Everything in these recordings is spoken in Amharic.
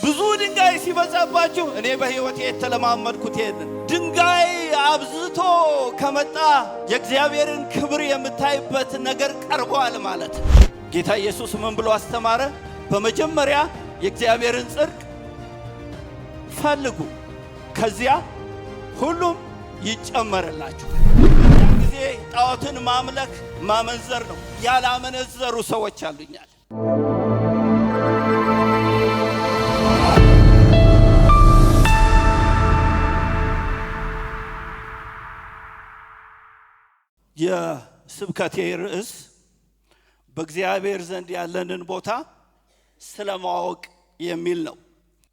ብዙ ድንጋይ ሲበዛባችሁ እኔ በሕይወቴ የተለማመድኩት ይሄንን ድንጋይ አብዝቶ ከመጣ የእግዚአብሔርን ክብር የምታይበት ነገር ቀርቧል ማለት። ጌታ ኢየሱስ ምን ብሎ አስተማረ? በመጀመሪያ የእግዚአብሔርን ጽድቅ ፈልጉ፣ ከዚያ ሁሉም ይጨመርላችኋል። ያን ጊዜ ጣዖትን ማምለክ ማመንዘር ነው። ያላመነዘሩ ሰዎች አሉኛል። የስብከቴ ርዕስ በእግዚአብሔር ዘንድ ያለንን ቦታ ስለማወቅ የሚል ነው።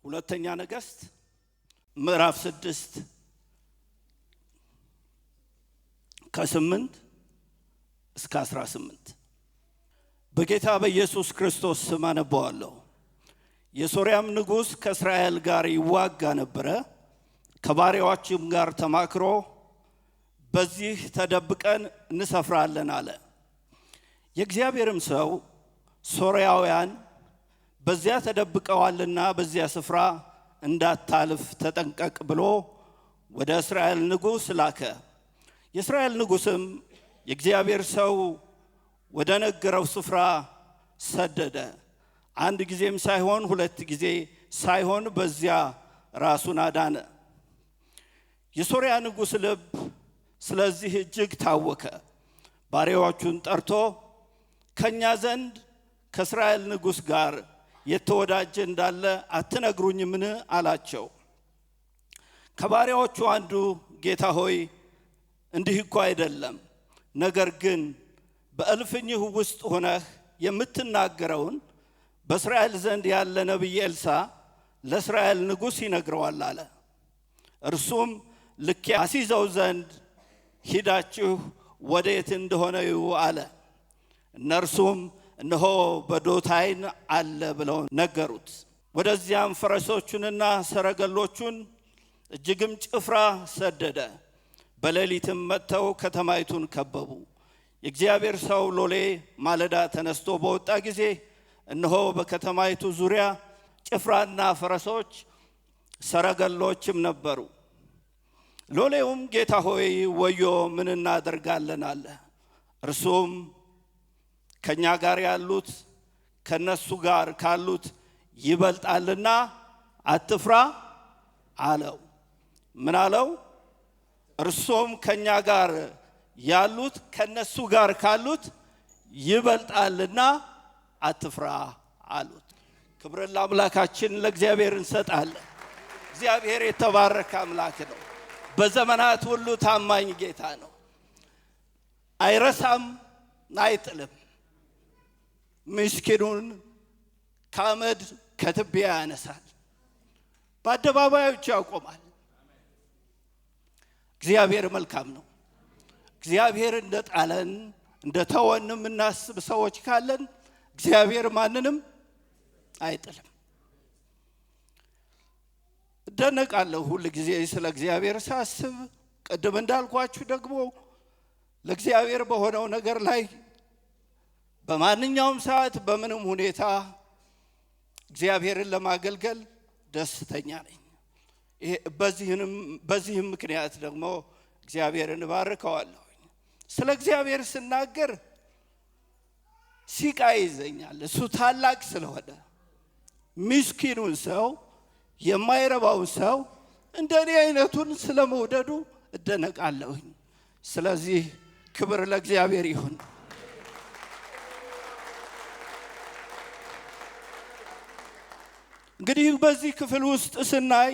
ሁለተኛ ነገሥት ምዕራፍ 6 ከ8 እስከ 18 በጌታ በኢየሱስ ክርስቶስ ስም አነበዋለሁ። የሶርያም ንጉሥ ከእስራኤል ጋር ይዋጋ ነበረ። ከባሪያዎችም ጋር ተማክሮ በዚህ ተደብቀን እንሰፍራለን አለ። የእግዚአብሔርም ሰው ሶርያውያን በዚያ ተደብቀዋልና በዚያ ስፍራ እንዳታልፍ ተጠንቀቅ ብሎ ወደ እስራኤል ንጉሥ ላከ። የእስራኤል ንጉሥም የእግዚአብሔር ሰው ወደ ነገረው ስፍራ ሰደደ። አንድ ጊዜም ሳይሆን ሁለት ጊዜ ሳይሆን በዚያ ራሱን አዳነ። የሶርያ ንጉሥ ልብ ስለዚህ እጅግ ታወከ። ባሪያዎቹን ጠርቶ ከኛ ዘንድ ከእስራኤል ንጉሥ ጋር የተወዳጀ እንዳለ አትነግሩኝምን? አላቸው። ከባሪያዎቹ አንዱ ጌታ ሆይ እንዲህ እኮ አይደለም፣ ነገር ግን በእልፍኝህ ውስጥ ሆነህ የምትናገረውን በእስራኤል ዘንድ ያለ ነቢይ ኤልሳዕ ለእስራኤል ንጉሥ ይነግረዋል አለ። እርሱም ልኬ አስይዘው ዘንድ ሂዳችሁ ወዴት እንደሆነ እዩ አለ። እነርሱም እነሆ በዶታይን አለ ብለው ነገሩት። ወደዚያም ፈረሶቹንና ሰረገሎቹን እጅግም ጭፍራ ሰደደ። በሌሊትም መጥተው ከተማይቱን ከበቡ። የእግዚአብሔር ሰው ሎሌ ማለዳ ተነስቶ በወጣ ጊዜ እነሆ በከተማይቱ ዙሪያ ጭፍራና ፈረሶች ሰረገሎችም ነበሩ። ሎሌውም ጌታ ሆይ ወዮ ምን እናደርጋለን አለ። እርሱም ከኛ ጋር ያሉት ከነሱ ጋር ካሉት ይበልጣልና አትፍራ አለው። ምን አለው? እርሱም ከኛ ጋር ያሉት ከነሱ ጋር ካሉት ይበልጣልና አትፍራ አሉት። ክብርን ለአምላካችን ለእግዚአብሔር እንሰጣለን። እግዚአብሔር የተባረከ አምላክ ነው። በዘመናት ሁሉ ታማኝ ጌታ ነው። አይረሳም፣ አይጥልም። ምስኪኑን ከአመድ ከትቢያ ያነሳል፣ በአደባባዮች ያቆማል። እግዚአብሔር መልካም ነው። እግዚአብሔር እንደጣለን እንደተወንም እናስብ ሰዎች ካለን እግዚአብሔር ማንንም አይጥልም። እደነቃለሁ ሁል ጊዜ ስለ እግዚአብሔር ሳስብ። ቅድም እንዳልኳችሁ ደግሞ ለእግዚአብሔር በሆነው ነገር ላይ በማንኛውም ሰዓት በምንም ሁኔታ እግዚአብሔርን ለማገልገል ደስተኛ ነኝ። በዚህም ምክንያት ደግሞ እግዚአብሔርን እባርከዋለሁ። ስለ እግዚአብሔር ስናገር ሲቃ ይዘኛል። እሱ ታላቅ ስለሆነ ምስኪኑን ሰው የማይረባውን ሰው እንደኔ አይነቱን ስለመውደዱ እደነቃለሁኝ። ስለዚህ ክብር ለእግዚአብሔር ይሁን። እንግዲህ በዚህ ክፍል ውስጥ ስናይ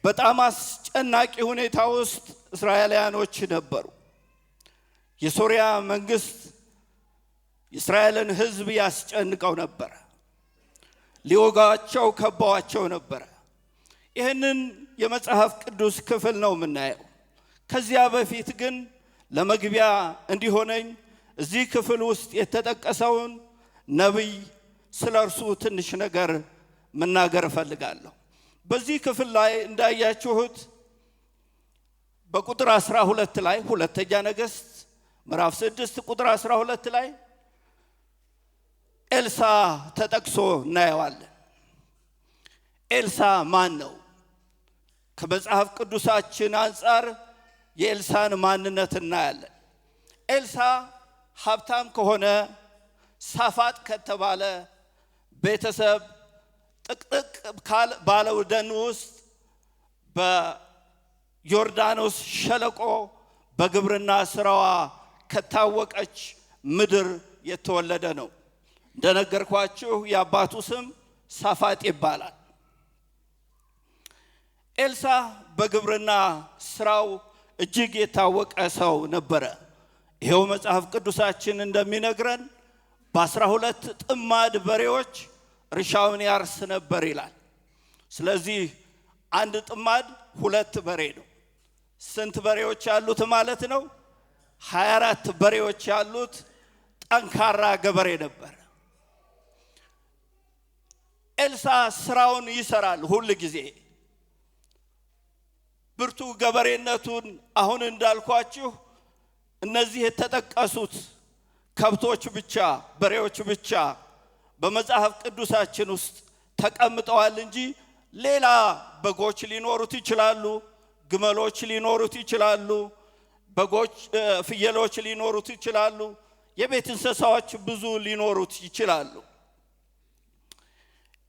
በጣም አስጨናቂ ሁኔታ ውስጥ እስራኤላውያኖች ነበሩ። የሶርያ መንግስት የእስራኤልን ሕዝብ ያስጨንቀው ነበር። ሊወጋቸው ከበዋቸው ነበር። ይህንን የመጽሐፍ ቅዱስ ክፍል ነው የምናየው። ከዚያ በፊት ግን ለመግቢያ እንዲሆነኝ እዚህ ክፍል ውስጥ የተጠቀሰውን ነቢይ ስለ እርሱ ትንሽ ነገር መናገር እፈልጋለሁ። በዚህ ክፍል ላይ እንዳያችሁት በቁጥር 12 ላይ ሁለተኛ ነገሥት ምዕራፍ 6 ቁጥር 12 ላይ ኤልሳዕ ተጠቅሶ እናየዋለን። ኤልሳ ማን ነው? ከመጽሐፍ ቅዱሳችን አንፃር የኤልሳን ማንነት እናያለን። ኤልሳ ሀብታም ከሆነ ሳፋጥ ከተባለ ቤተሰብ ጥቅጥቅ ባለው ደን ውስጥ በዮርዳኖስ ሸለቆ በግብርና ስራዋ ከታወቀች ምድር የተወለደ ነው። እንደነገርኳችሁ የአባቱ ስም ሳፋጥ ይባላል። ኤልሳ በግብርና ስራው እጅግ የታወቀ ሰው ነበረ። ይሄው መጽሐፍ ቅዱሳችን እንደሚነግረን በ12 ጥማድ በሬዎች እርሻውን ያርስ ነበር ይላል። ስለዚህ አንድ ጥማድ 2 በሬ ነው። ስንት በሬዎች ያሉት ማለት ነው? 24 በሬዎች ያሉት ጠንካራ ገበሬ ነበር። ኤልሳ ስራውን ይሰራል ሁሉ ጊዜ። ብርቱ ገበሬነቱን አሁን እንዳልኳችሁ እነዚህ የተጠቀሱት ከብቶች ብቻ በሬዎች ብቻ በመጽሐፍ ቅዱሳችን ውስጥ ተቀምጠዋል እንጂ ሌላ በጎች ሊኖሩት ይችላሉ፣ ግመሎች ሊኖሩት ይችላሉ፣ በጎች ፍየሎች ሊኖሩት ይችላሉ፣ የቤት እንስሳዎች ብዙ ሊኖሩት ይችላሉ።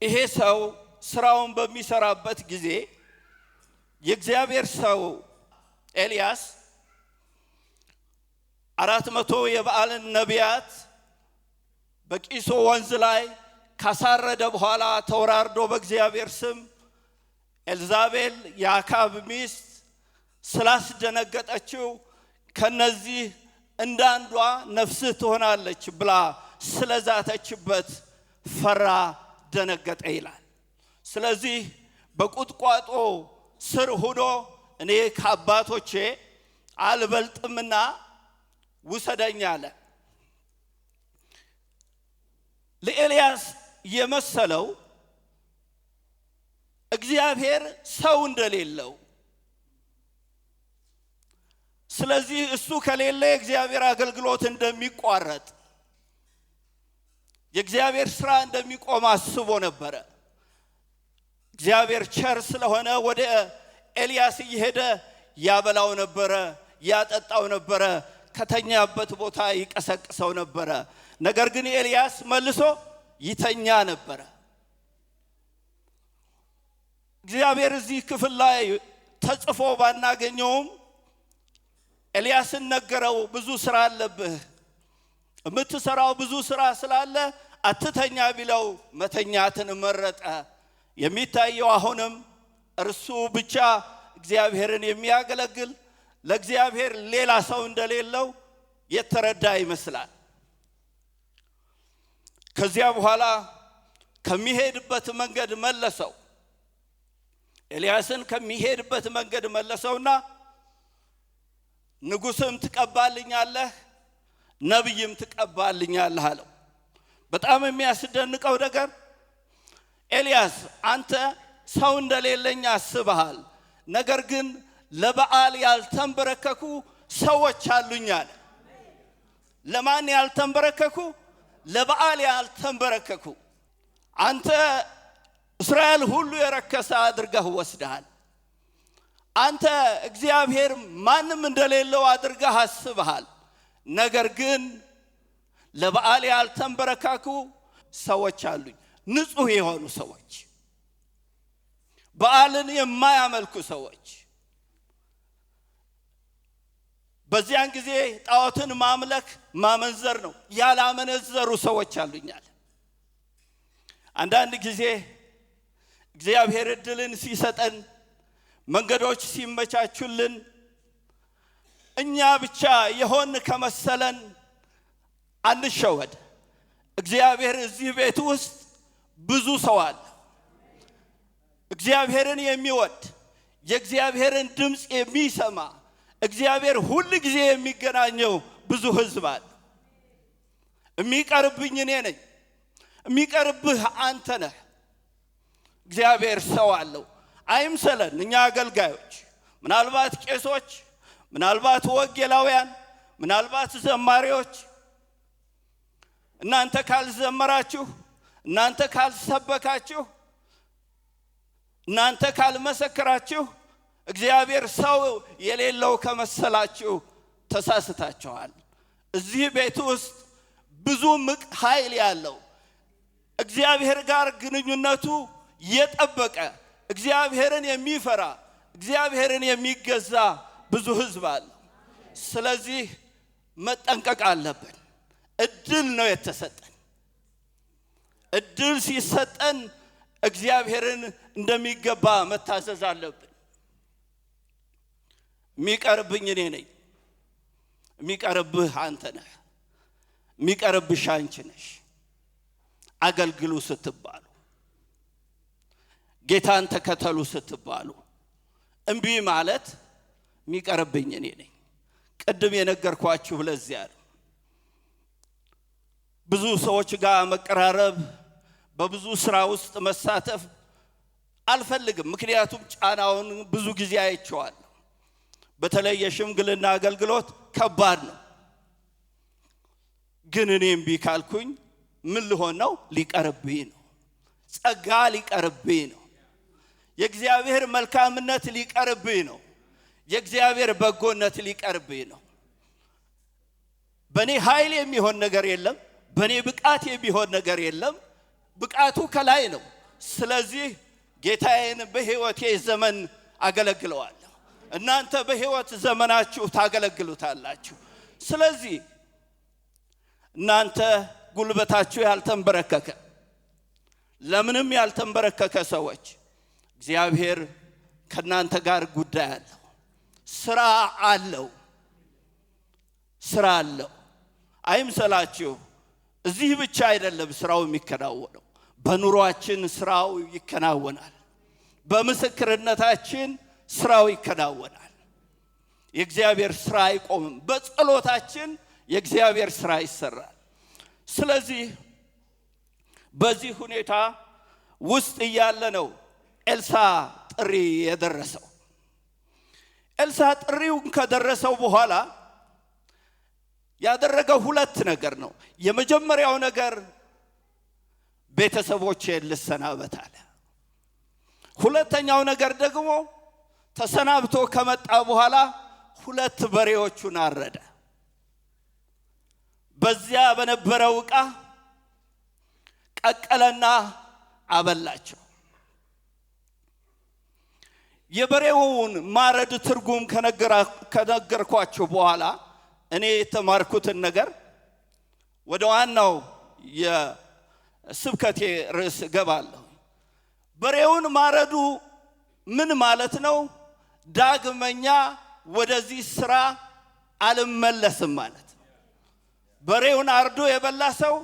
ይሄ ሰው ስራውን በሚሰራበት ጊዜ የእግዚአብሔር ሰው ኤልያስ 400 የበዓልን ነቢያት በቂሶ ወንዝ ላይ ካሳረደ በኋላ ተወራርዶ በእግዚአብሔር ስም ኤልዛቤል የአካብ ሚስት ስላስደነገጠችው ከነዚህ እንዳንዷ ነፍስህ ትሆናለች ብላ ስለዛተችበት ፈራ፣ ደነገጠ ይላል። ስለዚህ በቁጥቋጦ ስር ሆኖ እኔ ከአባቶቼ አልበልጥምና ውሰደኝ አለ። ለኤልያስ የመሰለው እግዚአብሔር ሰው እንደሌለው፣ ስለዚህ እሱ ከሌለ የእግዚአብሔር አገልግሎት እንደሚቋረጥ፣ የእግዚአብሔር ስራ እንደሚቆም አስቦ ነበረ። እግዚአብሔር ቸር ስለሆነ ወደ ኤልያስ እየሄደ ያበላው ነበረ፣ ያጠጣው ነበረ፣ ከተኛበት ቦታ ይቀሰቅሰው ነበረ። ነገር ግን ኤልያስ መልሶ ይተኛ ነበረ። እግዚአብሔር እዚህ ክፍል ላይ ተጽፎ ባናገኘውም ኤልያስን ነገረው። ብዙ ስራ አለብህ፣ የምትሰራው ብዙ ስራ ስላለ አትተኛ ቢለው መተኛትን መረጠ። የሚታየው አሁንም እርሱ ብቻ እግዚአብሔርን የሚያገለግል ለእግዚአብሔር ሌላ ሰው እንደሌለው የተረዳ ይመስላል። ከዚያ በኋላ ከሚሄድበት መንገድ መለሰው። ኤልያስን ከሚሄድበት መንገድ መለሰውና ንጉስም ትቀባልኛለህ፣ ነብይም ትቀባልኛለህ አለው። በጣም የሚያስደንቀው ነገር ኤልያስ አንተ ሰው እንደሌለኝ አስበሃል፣ ነገር ግን ለበዓል ያልተንበረከኩ ሰዎች አሉኝ አለ። ለማን ያልተንበረከኩ? ለበዓል ያልተንበረከኩ። አንተ እስራኤል ሁሉ የረከሰ አድርገህ ወስደሃል። አንተ እግዚአብሔር ማንም እንደሌለው አድርገህ አስበሃል። ነገር ግን ለበዓል ያልተንበረከኩ ሰዎች አሉኝ፣ ንጹህ የሆኑ ሰዎች፣ በዓልን የማያመልኩ ሰዎች። በዚያን ጊዜ ጣዖትን ማምለክ ማመንዘር ነው። ያላመነዘሩ ሰዎች አሉኛል። አንዳንድ ጊዜ እግዚአብሔር እድልን ሲሰጠን፣ መንገዶች ሲመቻቹልን፣ እኛ ብቻ የሆን ከመሰለን አንሸወድ። እግዚአብሔር እዚህ ቤት ውስጥ ብዙ ሰው አለ። እግዚአብሔርን የሚወድ የእግዚአብሔርን ድምፅ የሚሰማ እግዚአብሔር ሁሉ ጊዜ የሚገናኘው ብዙ ህዝብ አለ። የሚቀርብኝ እኔ ነኝ፣ የሚቀርብህ አንተ ነህ። እግዚአብሔር ሰው አለው። አይምሰለን። እኛ አገልጋዮች፣ ምናልባት ቄሶች፣ ምናልባት ወንጌላውያን፣ ምናልባት ዘማሪዎች፣ እናንተ ካልዘመራችሁ፣ እናንተ ካልሰበካችሁ እናንተ ካልመሰከራችሁ እግዚአብሔር ሰው የሌለው ከመሰላችሁ ተሳስታችኋል። እዚህ ቤት ውስጥ ብዙ ምቅ ኃይል ያለው እግዚአብሔር ጋር ግንኙነቱ የጠበቀ እግዚአብሔርን የሚፈራ እግዚአብሔርን የሚገዛ ብዙ ሕዝብ አለ። ስለዚህ መጠንቀቅ አለብን። እድል ነው የተሰጠን። እድል ሲሰጠን እግዚአብሔርን እንደሚገባ መታዘዝ አለብን። የሚቀርብኝ እኔ ነኝ፣ የሚቀርብህ አንተ ነህ፣ የሚቀርብሽ አንቺ ነሽ። አገልግሉ ስትባሉ፣ ጌታን ተከተሉ ስትባሉ እምቢ ማለት የሚቀርብኝ እኔ ነኝ። ቅድም የነገርኳችሁ ለዚያ ነው። ብዙ ሰዎች ጋር መቀራረብ፣ በብዙ ስራ ውስጥ መሳተፍ አልፈልግም። ምክንያቱም ጫናውን ብዙ ጊዜ አይቼዋለሁ። በተለይ የሽምግልና አገልግሎት ከባድ ነው። ግን እኔ እምቢ ካልኩኝ ምን ልሆን ነው? ሊቀርብኝ ነው። ጸጋ ሊቀርብኝ ነው። የእግዚአብሔር መልካምነት ሊቀርብኝ ነው። የእግዚአብሔር በጎነት ሊቀርብኝ ነው። በኔ ኃይል የሚሆን ነገር የለም። በኔ ብቃት የሚሆን ነገር የለም። ብቃቱ ከላይ ነው። ስለዚህ ጌታዬን በሕይወቴ ዘመን አገለግለዋለሁ። እናንተ በሕይወት ዘመናችሁ ታገለግሉታላችሁ። ስለዚህ እናንተ ጉልበታችሁ ያልተንበረከከ ለምንም ያልተንበረከከ ሰዎች እግዚአብሔር ከናንተ ጋር ጉዳይ አለው። ስራ አለው። ስራ አለው። አይምሰላችሁ። እዚህ ብቻ አይደለም ስራው የሚከናወነው። በኑሯችን ስራው ይከናወናል። በምስክርነታችን ስራው ይከናወናል። የእግዚአብሔር ስራ አይቆምም። በጸሎታችን የእግዚአብሔር ስራ ይሰራል። ስለዚህ በዚህ ሁኔታ ውስጥ እያለ ነው ኤልሳ ጥሪ የደረሰው። ኤልሳ ጥሪውን ከደረሰው በኋላ ያደረገው ሁለት ነገር ነው። የመጀመሪያው ነገር ቤተሰቦቼን ልሰናበት አለ። ሁለተኛው ነገር ደግሞ ተሰናብቶ ከመጣ በኋላ ሁለት በሬዎቹን አረደ። በዚያ በነበረው ዕቃ ቀቀለና አበላቸው። የበሬውን ማረድ ትርጉም ከነገርኳችሁ በኋላ እኔ የተማርኩትን ነገር ወደ ዋናው የስብከቴ ርዕስ ገባለሁ። በሬውን ማረዱ ምን ማለት ነው? ዳግመኛ ወደዚህ ስራ አልመለስም ማለት ነው። በሬውን አርዶ የበላ ሰው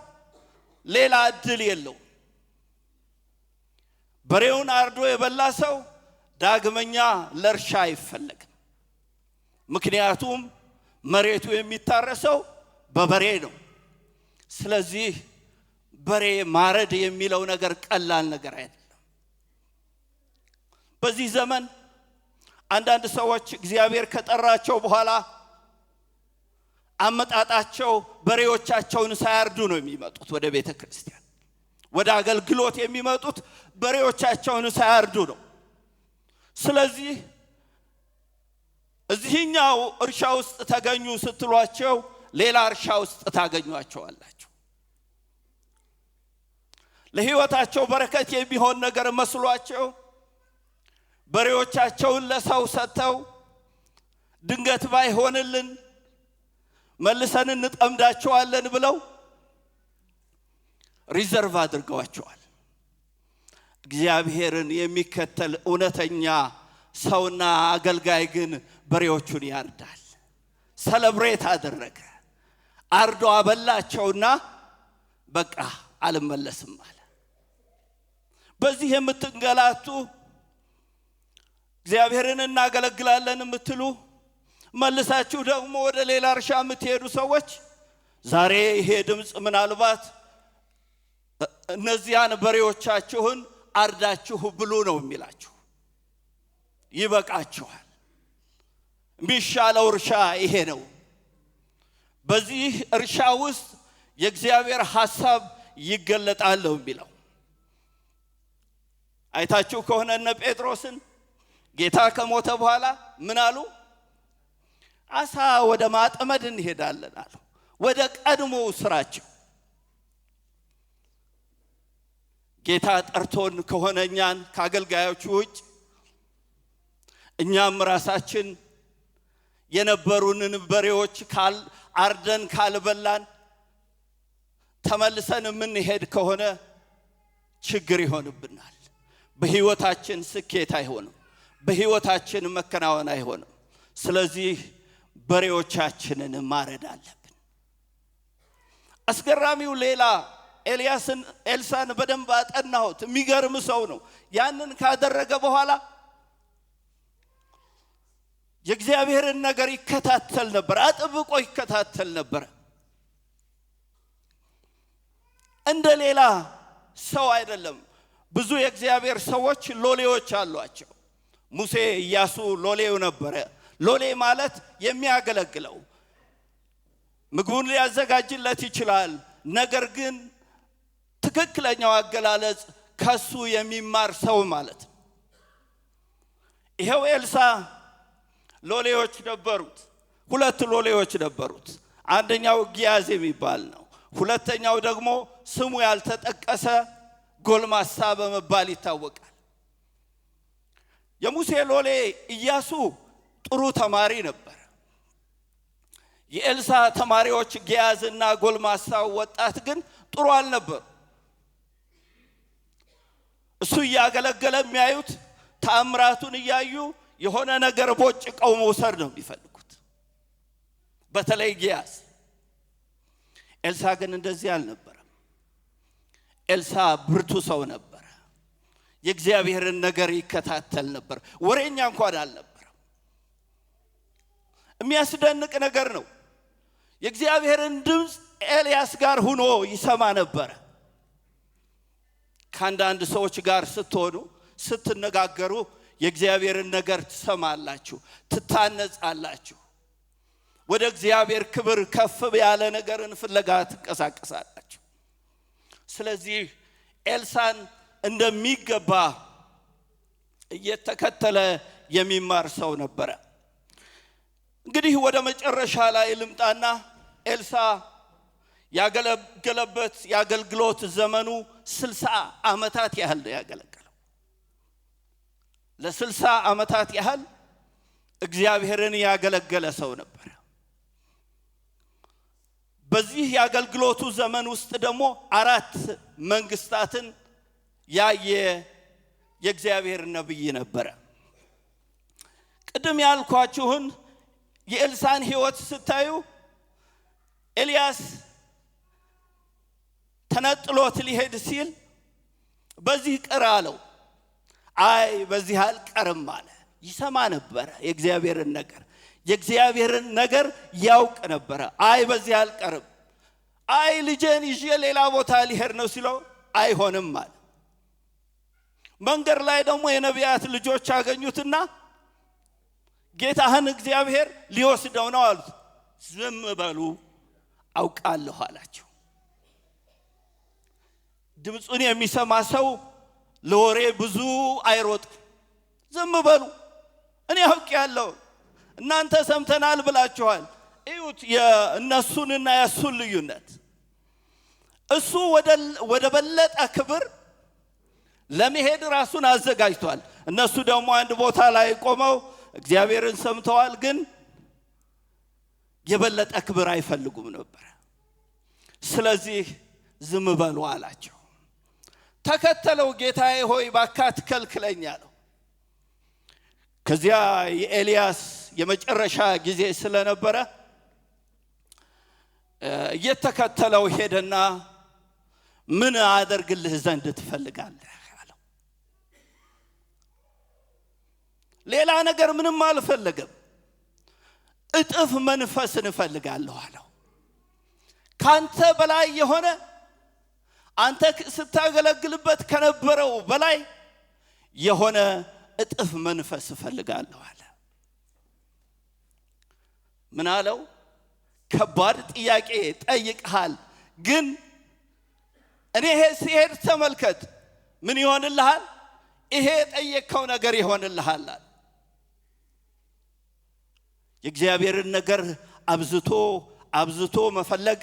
ሌላ እድል የለው። በሬውን አርዶ የበላ ሰው ዳግመኛ ለእርሻ አይፈለግም። ምክንያቱም መሬቱ የሚታረሰው በበሬ ነው። ስለዚህ በሬ ማረድ የሚለው ነገር ቀላል ነገር አይደለም። በዚህ ዘመን አንዳንድ ሰዎች እግዚአብሔር ከጠራቸው በኋላ አመጣጣቸው በሬዎቻቸውን ሳያርዱ ነው የሚመጡት ወደ ቤተ ክርስቲያን። ወደ አገልግሎት የሚመጡት በሬዎቻቸውን ሳያርዱ ነው። ስለዚህ እዚህኛው እርሻ ውስጥ ተገኙ ስትሏቸው ሌላ እርሻ ውስጥ ታገኟቸዋላችሁ። ለሕይወታቸው በረከት የሚሆን ነገር መስሏቸው በሬዎቻቸውን ለሰው ሰጥተው ድንገት ባይሆንልን መልሰን እንጠምዳቸዋለን ብለው ሪዘርቭ አድርገዋቸዋል። እግዚአብሔርን የሚከተል እውነተኛ ሰውና አገልጋይ ግን በሬዎቹን ያርዳል። ሰለብሬት አደረገ። አርዶ አበላቸውና በቃ አልመለስም አለ። በዚህ የምትንገላቱ እግዚአብሔርን እናገለግላለን የምትሉ መልሳችሁ ደግሞ ወደ ሌላ እርሻ የምትሄዱ ሰዎች ዛሬ ይሄ ድምፅ ምናልባት እነዚያን በሬዎቻችሁን አርዳችሁ ብሉ ነው የሚላችሁ። ይበቃችኋል። የሚሻለው እርሻ ይሄ ነው። በዚህ እርሻ ውስጥ የእግዚአብሔር ሐሳብ ይገለጣል ነው የሚለው። አይታችሁ ከሆነ እነ ጴጥሮስን ጌታ ከሞተ በኋላ ምን አሉ? አሳ ወደ ማጥመድ እንሄዳለን አሉ። ወደ ቀድሞ ስራቸው ጌታ ጠርቶን ከሆነ እኛን ከአገልጋዮቹ ውጭ እኛም ራሳችን የነበሩንን በሬዎች አርደን ካልበላን ተመልሰን የምንሄድ ከሆነ ችግር ይሆንብናል። በህይወታችን ስኬት አይሆንም። በህይወታችን መከናወን አይሆንም። ስለዚህ በሬዎቻችንን ማረድ አለብን። አስገራሚው ሌላ ኤልሳን በደንብ አጠናሁት። የሚገርም ሰው ነው። ያንን ካደረገ በኋላ የእግዚአብሔርን ነገር ይከታተል ነበር። አጥብቆ ይከታተል ነበር። እንደ ሌላ ሰው አይደለም። ብዙ የእግዚአብሔር ሰዎች ሎሌዎች አሏቸው። ሙሴ ኢያሱ ሎሌው ነበረ። ሎሌ ማለት የሚያገለግለው ምግቡን ሊያዘጋጅለት ይችላል። ነገር ግን ትክክለኛው አገላለጽ ከሱ የሚማር ሰው ማለት ነው። ይሄው ኤልሳ ሎሌዎች ነበሩት። ሁለት ሎሌዎች ነበሩት። አንደኛው ጊያዝ የሚባል ነው። ሁለተኛው ደግሞ ስሙ ያልተጠቀሰ ጎልማሳ በመባል ይታወቃል። የሙሴ ሎሌ ኢያሱ ጥሩ ተማሪ ነበር። የኤልሳ ተማሪዎች ጊያዝና ጎልማሳው ወጣት ግን ጥሩ አልነበሩ። እሱ ያገለገለ የሚያዩት ተአምራቱን እያዩ የሆነ ነገር ቦጭቀው መውሰድ ነው የሚፈልጉት። በተለይ ጊያዝ። ኤልሳ ግን እንደዚህ አልነበረም። ኤልሳ ብርቱ ሰው ነበር። የእግዚአብሔርን ነገር ይከታተል ነበር። ወሬኛ እንኳን አልነበረም። የሚያስደንቅ ነገር ነው። የእግዚአብሔርን ድምፅ ኤልያስ ጋር ሆኖ ይሰማ ነበር። ከአንዳንድ ሰዎች ጋር ስትሆኑ ስትነጋገሩ የእግዚአብሔርን ነገር ትሰማላችሁ፣ ትታነጻላችሁ። ወደ እግዚአብሔር ክብር ከፍ ያለ ነገርን ፍለጋ ትንቀሳቀሳላችሁ። ስለዚህ ኤልሳን እንደሚገባ እየተከተለ የሚማር ሰው ነበረ። እንግዲህ ወደ መጨረሻ ላይ ልምጣና ኤልሳ ያገለገለበት ያገልግሎት ዘመኑ 60 ዓመታት ያህል ነው ያገለገለው። ለ60 ዓመታት ያህል እግዚአብሔርን ያገለገለ ሰው ነበር። በዚህ ያገልግሎቱ ዘመን ውስጥ ደግሞ 4 መንግስታትን ያየ የእግዚአብሔር ነብይ ነበር። ቅድም ያልኳችሁን የኤልሳን ሕይወት ስታዩ ኤልያስ ተነጥሎት ሊሄድ ሲል በዚህ ቅር አለው። አይ በዚህ አልቀርም አለ። ይሰማ ነበር የእግዚአብሔርን ነገር። የእግዚአብሔርን ነገር ያውቅ ነበር። አይ በዚህ አልቀርም። አይ ልጄን ይዤ ሌላ ቦታ ሊሄድ ነው ሲለው አይሆንም አለ። መንገድ ላይ ደግሞ የነቢያት ልጆች አገኙትና ጌታህን እግዚአብሔር ሊወስደው ነው አሉት። ዝም በሉ አውቃለሁ አላቸው። ድምፁን የሚሰማ ሰው ለወሬ ብዙ አይሮጥም። ዝም በሉ እኔ አውቄያለሁ፣ እናንተ ሰምተናል ብላችኋል። እዩት የእነሱንና የእሱን ልዩነት። እሱ ወደ በለጠ ክብር ለመሄድ ራሱን አዘጋጅቷል። እነሱ ደግሞ አንድ ቦታ ላይ ቆመው እግዚአብሔርን ሰምተዋል፣ ግን የበለጠ ክብር አይፈልጉም ነበር። ስለዚህ ዝም በሉ አላቸው። ተከተለው። ጌታዬ ሆይ ባካት ከልክለኝ አለው። ከዚያ የኤልያስ የመጨረሻ ጊዜ ስለነበረ እየተከተለው ሄደና ምን አደርግልህ ዘንድ ትፈልጋለህ አለው። ሌላ ነገር ምንም አልፈለገም። እጥፍ መንፈስ እንፈልጋለሁ አለው። ካንተ በላይ የሆነ አንተ ስታገለግልበት ከነበረው በላይ የሆነ እጥፍ መንፈስ እፈልጋለሁ አለ። ምን አለው? ከባድ ጥያቄ ጠይቀሃል፣ ግን እኔ ሲሄድ ተመልከት ምን ይሆንልሃል? ይሄ ጠየቀው ነገር ይሆንልሃል። የእግዚአብሔርን ነገር አብዝቶ መፈለግ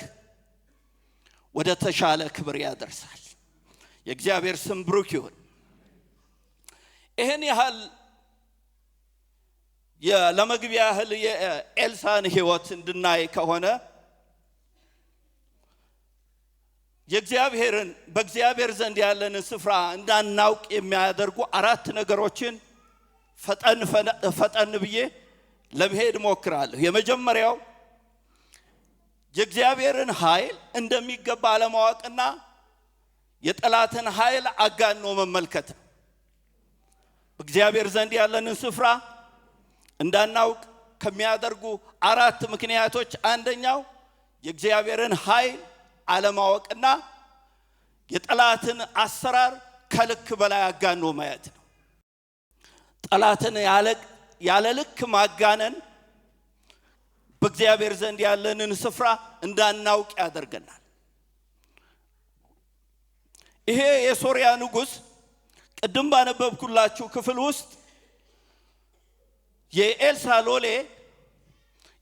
ወደ ተሻለ ክብር ያደርሳል። የእግዚአብሔር ስም ብሩክ ይሁን። ይሄን ያህል ለመግቢያ ያህል የኤልሳን ሕይወት እንድናይ ከሆነ በእግዚአብሔር ዘንድ ያለንን ስፍራ እንዳናውቅ የሚያደርጉ አራት ነገሮችን ፈጠን ብዬ ለመሄድ ሞክራለሁ። የመጀመሪያው የእግዚአብሔርን ኃይል እንደሚገባ አለማወቅና የጠላትን ኃይል አጋኖ መመልከት ነው። በእግዚአብሔር ዘንድ ያለንን ስፍራ እንዳናውቅ ከሚያደርጉ አራት ምክንያቶች አንደኛው የእግዚአብሔርን ኃይል አለማወቅና የጠላትን አሰራር ከልክ በላይ አጋኖ ማየት ነው። ጠላትን ያለ ልክ ማጋነን በእግዚአብሔር ዘንድ ያለንን ስፍራ እንዳናውቅ ያደርገናል። ይሄ የሶርያ ንጉሥ ቅድም ባነበብኩላችሁ ክፍል ውስጥ የኤልሳ ሎሌ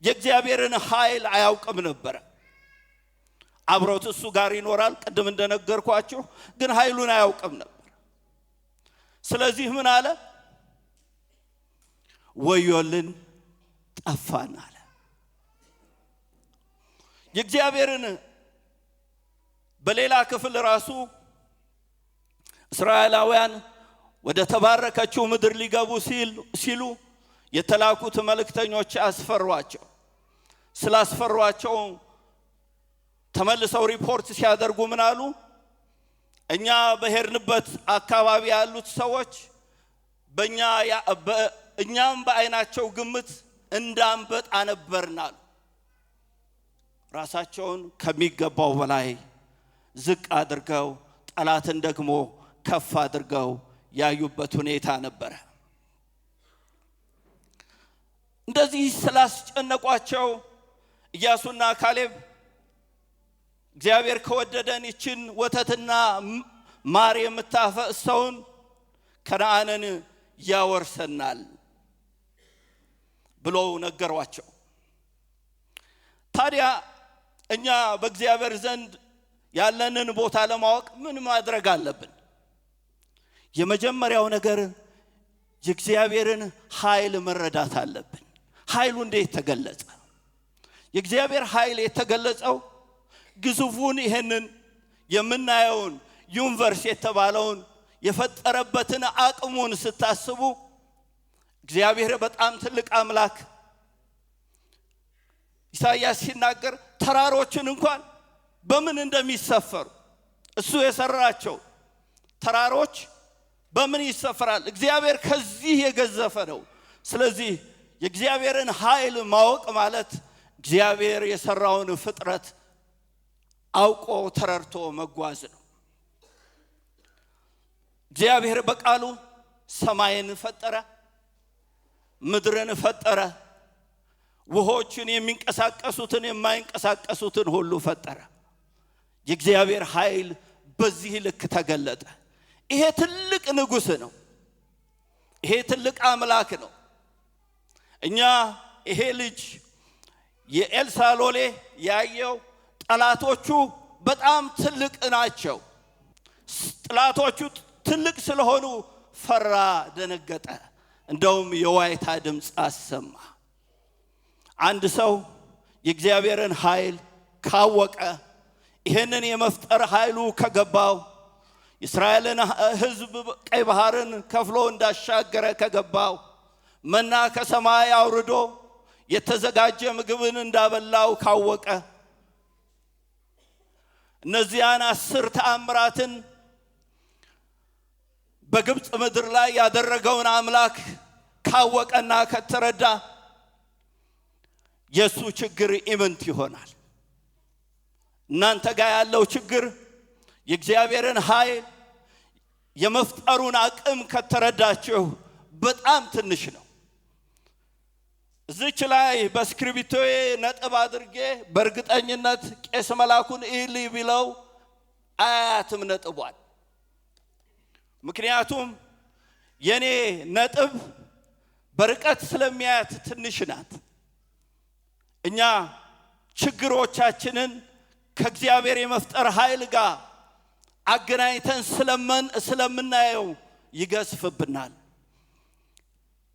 የእግዚአብሔርን ኃይል አያውቅም ነበር። አብሮት እሱ ጋር ይኖራል ቅድም እንደነገርኳችሁ፣ ግን ኃይሉን አያውቅም ነበር። ስለዚህ ምን አለ? ወዮልን ጠፋን አለ። የእግዚአብሔርን በሌላ ክፍል ራሱ እስራኤላውያን ወደ ተባረከችው ምድር ሊገቡ ሲሉ የተላኩት መልእክተኞች አስፈሯቸው። ስላስፈሯቸው ተመልሰው ሪፖርት ሲያደርጉ ምን አሉ? እኛ በሄድንበት አካባቢ ያሉት ሰዎች እኛም በአይናቸው ግምት እንዳንበጣ ነበርን አሉ። ራሳቸውን ከሚገባው በላይ ዝቅ አድርገው ጠላትን ደግሞ ከፍ አድርገው ያዩበት ሁኔታ ነበረ። እንደዚህ ስላስጨነቋቸው ኢያሱና ካሌብ እግዚአብሔር ከወደደን ይችን ወተትና ማር የምታፈሰውን ከነዓንን ያወርሰናል ብለው ነገሯቸው። ታዲያ እኛ በእግዚአብሔር ዘንድ ያለንን ቦታ ለማወቅ ምን ማድረግ አለብን? የመጀመሪያው ነገር የእግዚአብሔርን ኃይል መረዳት አለብን። ኃይሉ እንዴት ተገለጸ? የእግዚአብሔር ኃይል የተገለጸው ግዙፉን ይሄንን የምናየውን ዩኒቨርስ የተባለውን የፈጠረበትን አቅሙን ስታስቡ እግዚአብሔር በጣም ትልቅ አምላክ። ኢሳይያስ ሲናገር ተራሮችን እንኳን በምን እንደሚሰፈሩ እሱ የሰራቸው ተራሮች በምን ይሰፈራል? እግዚአብሔር ከዚህ የገዘፈ ነው። ስለዚህ የእግዚአብሔርን ኃይል ማወቅ ማለት እግዚአብሔር የሰራውን ፍጥረት አውቆ ተረድቶ መጓዝ ነው። እግዚአብሔር በቃሉ ሰማይን ፈጠረ፣ ምድርን ፈጠረ፣ ውሆችን የሚንቀሳቀሱትን የማይንቀሳቀሱትን ሁሉ ፈጠረ። የእግዚአብሔር ኃይል በዚህ ልክ ተገለጠ። ይሄ ትልቅ ንጉሥ ነው። ይሄ ትልቅ አምላክ ነው። እኛ ይሄ ልጅ የኤልሳ ሎሌ ያየው ጠላቶቹ በጣም ትልቅ ናቸው። ጠላቶቹ ትልቅ ስለሆኑ ፈራ፣ ደነገጠ። እንደውም የዋይታ ድምፅ አሰማ። አንድ ሰው የእግዚአብሔርን ኃይል ካወቀ፣ ይሄንን የመፍጠር ኃይሉ ከገባው፣ እስራኤልን ሕዝብ ቀይ ባህርን ከፍሎ እንዳሻገረ ከገባው፣ መና ከሰማይ አውርዶ የተዘጋጀ ምግብን እንዳበላው ካወቀ፣ እነዚያን 10 ተአምራትን በግብፅ ምድር ላይ ያደረገውን አምላክ ካወቀና ከተረዳ የሱ ችግር ኢምንት ይሆናል። እናንተ ጋር ያለው ችግር የእግዚአብሔርን ኃይል የመፍጠሩን አቅም ከተረዳችሁ በጣም ትንሽ ነው። እዚች ላይ በስክሪፕቶዬ ነጥብ አድርጌ በእርግጠኝነት ቄስ መላኩን ኢሊ ቢለው አያትም ነጥቧል። ምክንያቱም የኔ ነጥብ በርቀት ስለሚያያት ትንሽ ናት። እኛ ችግሮቻችንን ከእግዚአብሔር የመፍጠር ኃይል ጋር አገናኝተን ስለምናየው ይገዝፍብናል።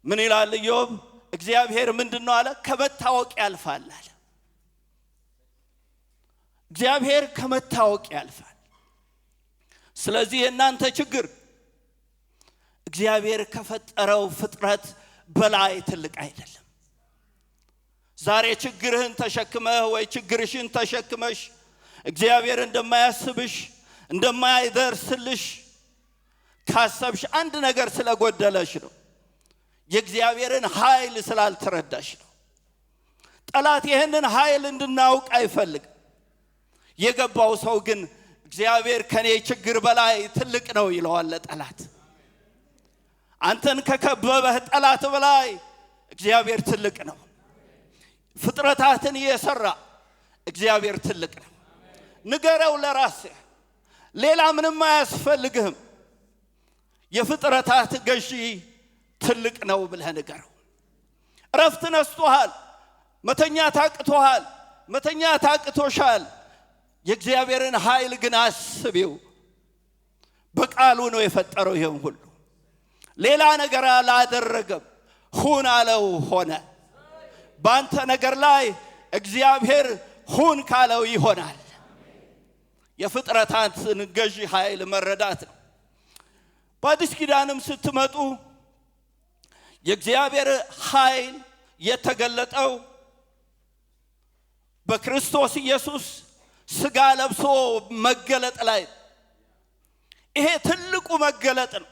ምን ይላል ኢዮብ? እግዚአብሔር ምንድነው አለ? ከመታወቅ ያልፋል አለ። እግዚአብሔር ከመታወቅ ያልፋል። ስለዚህ የእናንተ ችግር እግዚአብሔር ከፈጠረው ፍጥረት በላይ ትልቅ አይደለም። ዛሬ ችግርህን ተሸክመህ ወይ ችግርሽን ተሸክመሽ እግዚአብሔር እንደማያስብሽ እንደማይደርስልሽ ካሰብሽ አንድ ነገር ስለጎደለሽ ነው። የእግዚአብሔርን ኃይል ስላልተረዳሽ ነው። ጠላት ይሄንን ኃይል እንድናውቅ አይፈልግም። የገባው ሰው ግን እግዚአብሔር ከኔ ችግር በላይ ትልቅ ነው ይለዋል ለጠላት። አንተን ከከበበህ ጠላት በላይ እግዚአብሔር ትልቅ ነው። ፍጥረታትን የሰራ እግዚአብሔር ትልቅ ነው። ንገረው ለራስህ፣ ሌላ ምንም አያስፈልግህም። የፍጥረታት ገዢ ትልቅ ነው ብለህ ንገረው። እረፍት ነስቶሃል፣ መተኛት አቅቶሃል፣ መተኛት አቅቶሻል። የእግዚአብሔርን ኃይል ግን አስቢው። በቃሉ ነው የፈጠረው ይሄን ሁሉ። ሌላ ነገር አላደረገም። ሁን አለው ሆነ። ባንተ ነገር ላይ እግዚአብሔር ሁን ካለው ይሆናል። የፍጥረታትን ገዢ ኃይል መረዳት ነው። በአዲስ ኪዳንም ስትመጡ የእግዚአብሔር ኃይል የተገለጠው በክርስቶስ ኢየሱስ ሥጋ ለብሶ መገለጥ ላይ። ይሄ ትልቁ መገለጥ ነው።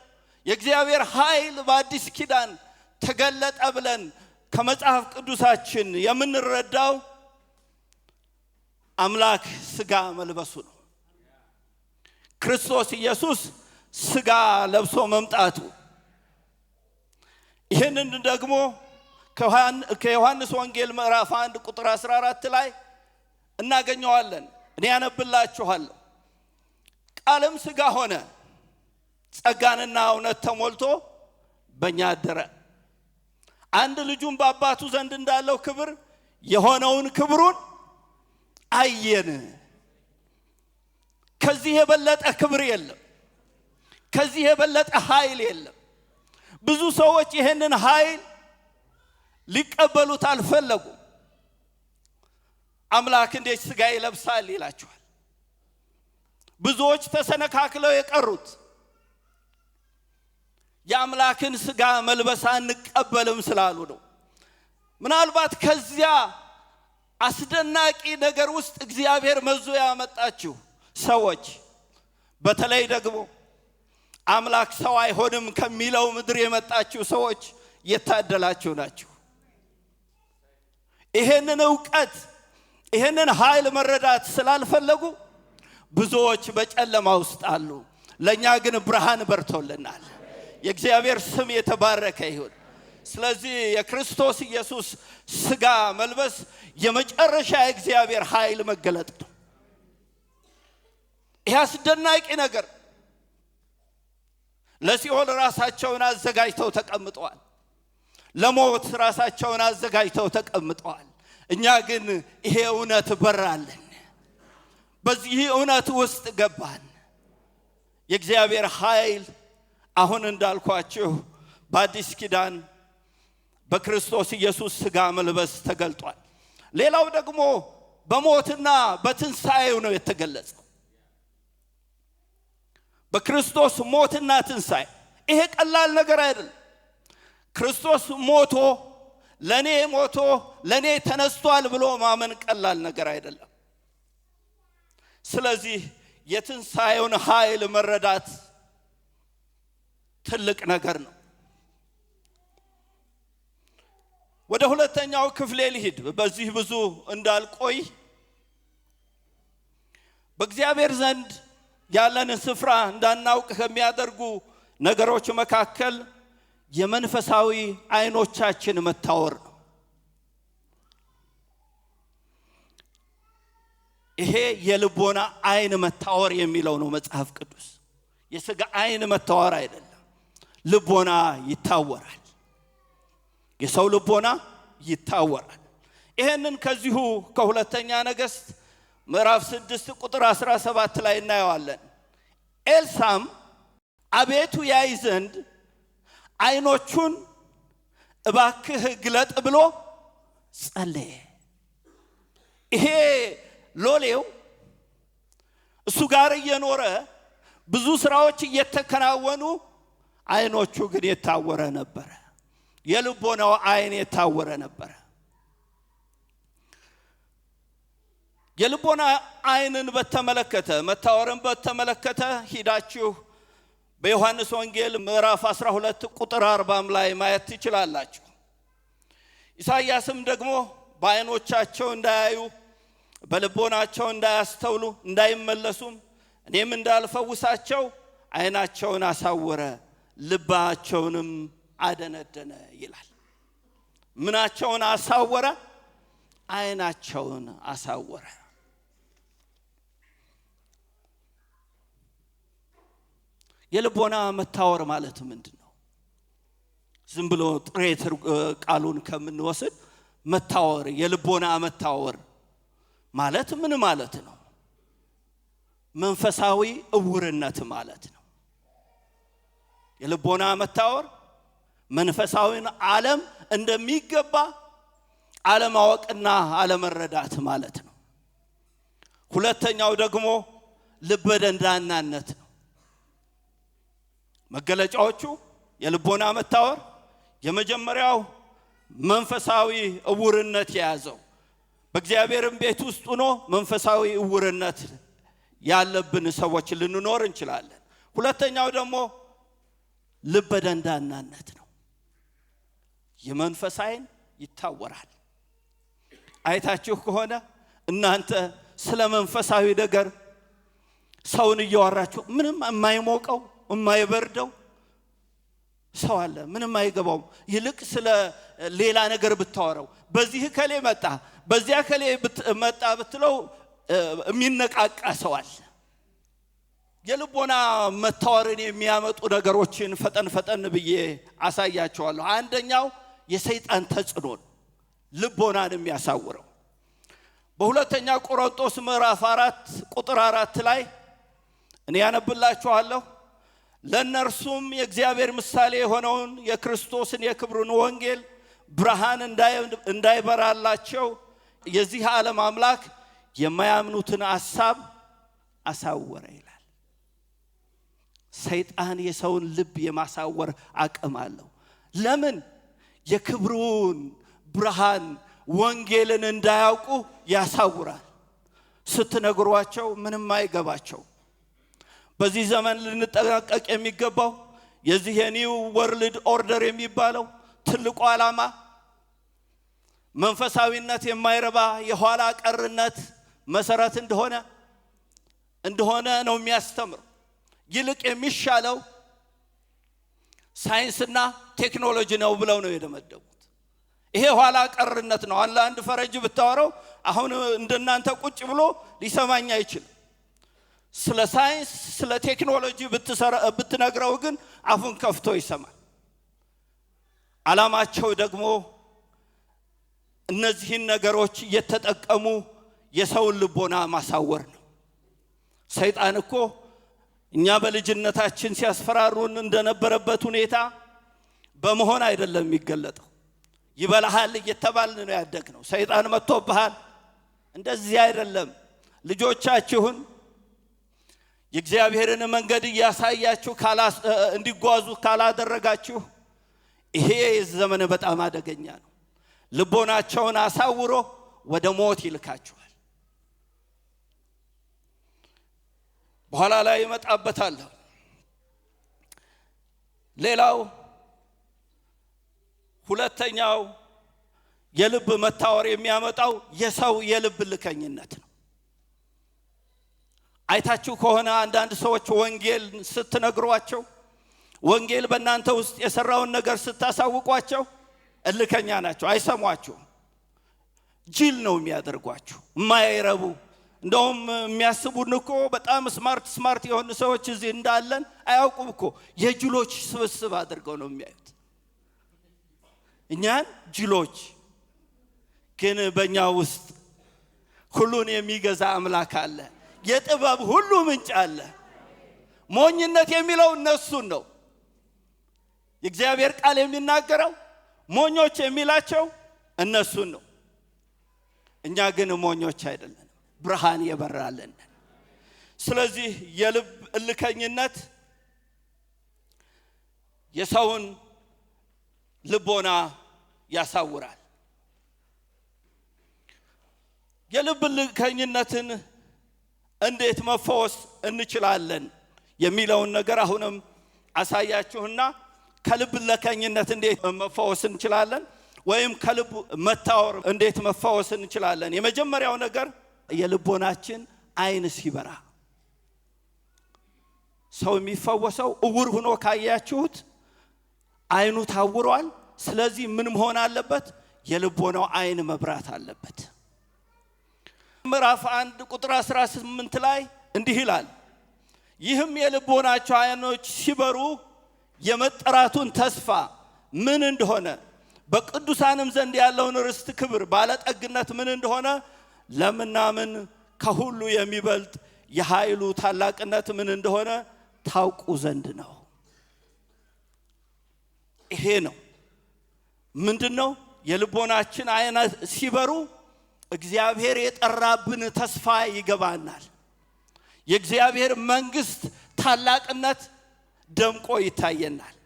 የእግዚአብሔር ኃይል በአዲስ ኪዳን ተገለጠ ብለን ከመጽሐፍ ቅዱሳችን የምንረዳው አምላክ ሥጋ መልበሱ ነው። ክርስቶስ ኢየሱስ ሥጋ ለብሶ መምጣቱ። ይህንን ደግሞ ከዮሐንስ ወንጌል ምዕራፍ 1 ቁጥር 14 ላይ እናገኘዋለን። እኔ ያነብላችኋለሁ። ቃልም ሥጋ ሆነ፣ ጸጋንና እውነት ተሞልቶ በእኛ አደረ። አንድ ልጁም በአባቱ ዘንድ እንዳለው ክብር የሆነውን ክብሩን አየን። ከዚህ የበለጠ ክብር የለም። ከዚህ የበለጠ ኃይል የለም። ብዙ ሰዎች ይህንን ኃይል ሊቀበሉት አልፈለጉም። አምላክ እንዴት ሥጋ ይለብሳል ይላቸዋል። ብዙዎች ተሰነካክለው የቀሩት የአምላክን ሥጋ መልበስ አንቀበልም ስላሉ ነው። ምናልባት ከዚያ አስደናቂ ነገር ውስጥ እግዚአብሔር መዞ ያመጣችሁ ሰዎች፣ በተለይ ደግሞ አምላክ ሰው አይሆንም ከሚለው ምድር የመጣችሁ ሰዎች የታደላችሁ ናችሁ። ይሄንን ዕውቀት ይሄንን ኃይል መረዳት ስላልፈለጉ ብዙዎች በጨለማ ውስጥ አሉ። ለኛ ግን ብርሃን በርቶልናል። የእግዚአብሔር ስም የተባረከ ይሁን። ስለዚህ የክርስቶስ ኢየሱስ ሥጋ መልበስ የመጨረሻ የእግዚአብሔር ኃይል መገለጥ ነው። ይህ አስደናቂ ነገር ለሲኦል ራሳቸውን አዘጋጅተው ተቀምጠዋል። ለሞት ራሳቸውን አዘጋጅተው ተቀምጠዋል። እኛ ግን ይሄ እውነት በራልን። በዚህ እውነት ውስጥ ገባን። የእግዚአብሔር ኃይል አሁን እንዳልኳችሁ በአዲስ ኪዳን በክርስቶስ ኢየሱስ ሥጋ መልበስ ተገልጧል። ሌላው ደግሞ በሞትና በትንሣኤው ነው የተገለጸው። በክርስቶስ ሞትና ትንሣኤ። ይሄ ቀላል ነገር አይደለም። ክርስቶስ ሞቶ ለኔ ተነስቷል ብሎ ማመን ቀላል ነገር አይደለም። ስለዚህ የትንሣኤውን ኃይል መረዳት ትልቅ ነገር ነው። ወደ ሁለተኛው ክፍሌ ልሂድ። በዚህ ብዙ እንዳልቆይ በእግዚአብሔር ዘንድ ያለንን ስፍራ እንዳናውቅ ከሚያደርጉ ነገሮች መካከል የመንፈሳዊ አይኖቻችን መታወር ነው። ይሄ የልቦና አይን መታወር የሚለው ነው መጽሐፍ ቅዱስ። የሥጋ አይን መታወር አይደለም። ልቦና ይታወራል። የሰው ልቦና ይታወራል። ይሄንን ከዚሁ ከሁለተኛ ነገሥት ምዕራፍ 6 ቁጥር 17 ላይ እናየዋለን። ኤልሳም አቤቱ ያይ ዘንድ ዓይኖቹን እባክህ ግለጥ ብሎ ጸለየ። ይሄ ሎሌው እሱ ጋር እየኖረ ብዙ ስራዎች እየተከናወኑ ዓይኖቹ ግን የታወረ ነበረ። የልቦናው ዓይን የታወረ ነበረ። የልቦና ዓይንን በተመለከተ መታወርን በተመለከተ ሂዳችሁ በዮሐንስ ወንጌል ምዕራፍ 12 ቁጥር 40 ላይ ማየት ትችላላችሁ። ኢሳይያስም ደግሞ በዓይኖቻቸው እንዳያዩ በልቦናቸው እንዳያስተውሉ እንዳይመለሱም እኔም እንዳልፈውሳቸው ዓይናቸውን አሳወረ ልባቸውንም አደነደነ ይላል። ምናቸውን አሳወረ? ዓይናቸውን አሳወረ። የልቦና መታወር ማለት ምንድነው? ዝም ብሎ ጥሬ ቃሉን ከምንወስድ መታወር የልቦና መታወር ማለት ምን ማለት ነው? መንፈሳዊ እውርነት ማለት ነው። የልቦና መታወር መንፈሳዊን ዓለም እንደሚገባ አለማወቅና አለመረዳት ማለት ነው። ሁለተኛው ደግሞ ልበ ደንዳናነት ነው። መገለጫዎቹ የልቦና መታወር የመጀመሪያው መንፈሳዊ እውርነት የያዘው በእግዚአብሔርም ቤት ውስጥ ሆኖ መንፈሳዊ እውርነት ያለብን ሰዎች ልንኖር እንችላለን። ሁለተኛው ደግሞ ልበ ደንዳናነት ነው። የመንፈስ ዓይን ይታወራል። አይታችሁ ከሆነ እናንተ ስለ መንፈሳዊ ነገር ሰውን እያወራችሁ ምንም የማይሞቀው የማይበርደው ሰው አለ። ምንም አይገባው። ይልቅ ስለ ሌላ ነገር ብታወራው በዚህ ከሌ መጣ በዚያ ከሌ መጣ ብትለው የሚነቃቃ ሰው አለ። የልቦና መታወርን የሚያመጡ ነገሮችን ፈጠን ብዬ አሳያቸዋለሁ። አንደኛው የሰይጣን ተጽዕኖ ልቦናን የሚያሳውረው በሁለተኛ ቆሮንቶስ ምዕራፍ 4 ቁጥር 4 ላይ እኔ ያነብላችኋለሁ። ለነርሱም የእግዚአብሔር ምሳሌ የሆነውን የክርስቶስን የክብሩን ወንጌል ብርሃን እንዳይበራላቸው የዚህ ዓለም አምላክ የማያምኑትን ሐሳብ አሳወረ ይላል። ሰይጣን የሰውን ልብ የማሳወር አቅም አለው። ለምን? የክብሩን ብርሃን ወንጌልን እንዳያውቁ ያሳውራል። ስትነግሯቸው ምንም አይገባቸው። በዚህ ዘመን ልንጠነቀቅ የሚገባው የዚህ የኒው ወርልድ ኦርደር የሚባለው ትልቁ ዓላማ መንፈሳዊነት የማይረባ የኋላ ቀርነት መሰረት እንደሆነ ነው የሚያስተምር። ይልቅ የሚሻለው ሳይንስና ቴክኖሎጂ ነው ብለው ነው የደመደቡት። ይሄ ኋላ ቀርነት ነው። አንድ ፈረንጅ ብታወራው አሁን እንደናንተ ቁጭ ብሎ ሊሰማኝ አይችልም። ስለ ሳይንስ ስለ ቴክኖሎጂ ብትነግረው ግን አፉን ከፍቶ ይሰማል። ዓላማቸው ደግሞ እነዚህን ነገሮች እየተጠቀሙ የሰውን ልቦና ማሳወር ነው። ሰይጣን እኮ እኛ በልጅነታችን ሲያስፈራሩን እንደነበረበት ሁኔታ በመሆን አይደለም የሚገለጠው። ይበላሃል እየተባልን ነው ያደግነው። ሰይጣን መጥቶብሃል እንደዚህ አይደለም። ልጆቻችሁን የእግዚአብሔርን መንገድ እያሳያችሁ እንዲጓዙ ካላደረጋችሁ ይሄ ዘመን በጣም አደገኛ ነው። ልቦናቸውን አሳውሮ ወደ ሞት ይልካችኋል። በኋላ ላይ ይመጣበታል። ሌላው ሁለተኛው የልብ መታወር የሚያመጣው የሰው የልብ ልከኝነት ነው። አይታችሁ ከሆነ አንዳንድ ሰዎች ወንጌል ስትነግሯቸው ወንጌል በእናንተ ውስጥ የሰራውን ነገር ስታሳውቋቸው እልከኛ ናቸው፣ አይሰሟችሁም። ጅል ነው የሚያደርጓችሁ። የማይረቡ እንደውም የሚያስቡን እኮ በጣም ስማርት የሆኑ ሰዎች እዚህ እንዳለን አያውቁም እኮ። የጅሎች ስብስብ አድርገው ነው የሚያዩት እኛን ጅሎች። ግን በእኛ ውስጥ ሁሉን የሚገዛ አምላክ አለ። የጥበብ ሁሉ ምንጭ አለ። ሞኝነት የሚለው እነሱን ነው የእግዚአብሔር ቃል የሚናገረው። ሞኞች የሚላቸው እነሱን ነው። እኛ ግን ሞኞች አይደለን፣ ብርሃን የበራልን። ስለዚህ የልብ እልከኝነት የሰውን ልቦና ያሳውራል። የልብ እልከኝነትን እንዴት መፈወስ እንችላለን የሚለውን ነገር አሁንም አሳያችሁና ከልብ እልከኝነት እንዴት መፈወስ እንችላለን ወይም ከልብ መታወር እንዴት መፈወስ እንችላለን። የመጀመሪያው ነገር የልቦናችን አይን ሲበራ። ሰው የሚፈወሰው እውር ሆኖ ካያችሁት አይኑ ታውሯል። ስለዚህ ምን መሆን አለበት? የልቦናው አይን መብራት አለበት። ምዕራፍ 1 ቁጥር 18 ላይ እንዲህ ይላል፣ ይህም የልቦናቸው አይኖች ሲበሩ የመጠራቱን ተስፋ ምን እንደሆነ በቅዱሳንም ዘንድ ያለውን ርስት ክብር ባለጠግነት ምን እንደሆነ ለምናምን ከሁሉ የሚበልጥ የኃይሉ ታላቅነት ምን እንደሆነ ታውቁ ዘንድ ነው። ይሄ ነው ምንድነው? የልቦናችን አይኖች ሲበሩ እግዚአብሔር የጠራብን ተስፋ ይገባናል። የእግዚአብሔር መንግስት ታላቅነት ደምቆ ይታየናል።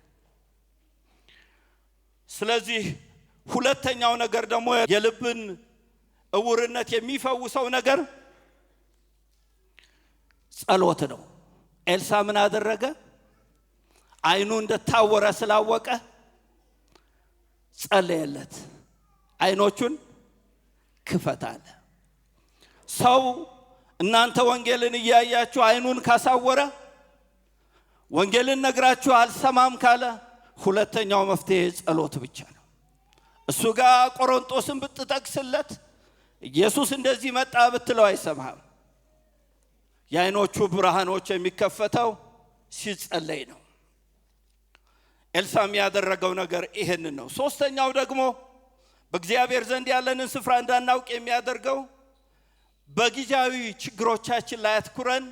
ስለዚህ ሁለተኛው ነገር ደግሞ የልብን እውርነት የሚፈውሰው ነገር ጸሎት ነው። ኤልሳ ምን አደረገ? አይኑ እንደታወረ ስላወቀ ጸለየለት፣ አይኖቹን ክፈት አለ። ሰው እናንተ ወንጌልን እያያችሁ አይኑን ካሳወረ፣ ወንጌልን ነግራችሁ አልሰማም ካለ ሁለተኛው መፍትሄ ጸሎት ብቻ ነው። እሱ ጋር ቆሮንቶስን ብትጠቅስለት ኢየሱስ እንደዚህ መጣ ብትለው አይሰማም። የአይኖቹ ብርሃኖች የሚከፈተው ሲጸለይ ነው። ኤልሳም ያደረገው ነገር ይሄንን ነው። ሶስተኛው ደግሞ በእግዚአብሔር ዘንድ ያለንን ስፍራ እንዳናውቅ የሚያደርገው በጊዜያዊ ችግሮቻችን ላይ አትኩረን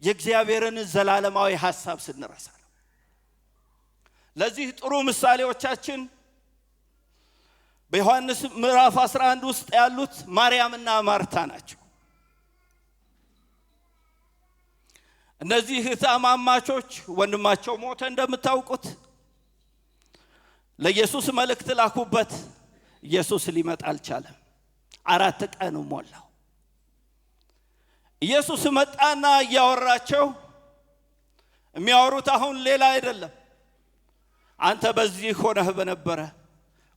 የእግዚአብሔርን ዘላለማዊ ሐሳብ ስንረሳ ነው። ለዚህ ጥሩ ምሳሌዎቻችን በዮሐንስ ምዕራፍ 11 ውስጥ ያሉት ማርያምና ማርታ ናቸው። እነዚህ እህትማማቾች ወንድማቸው ሞተ እንደምታውቁት ለኢየሱስ መልእክት ላኩበት። ኢየሱስ ሊመጣ አልቻለም። 4 ቀን ሞላው። ኢየሱስ መጣና እያወራቸው የሚያወሩት አሁን ሌላ አይደለም። አንተ በዚህ ሆነህ በነበረ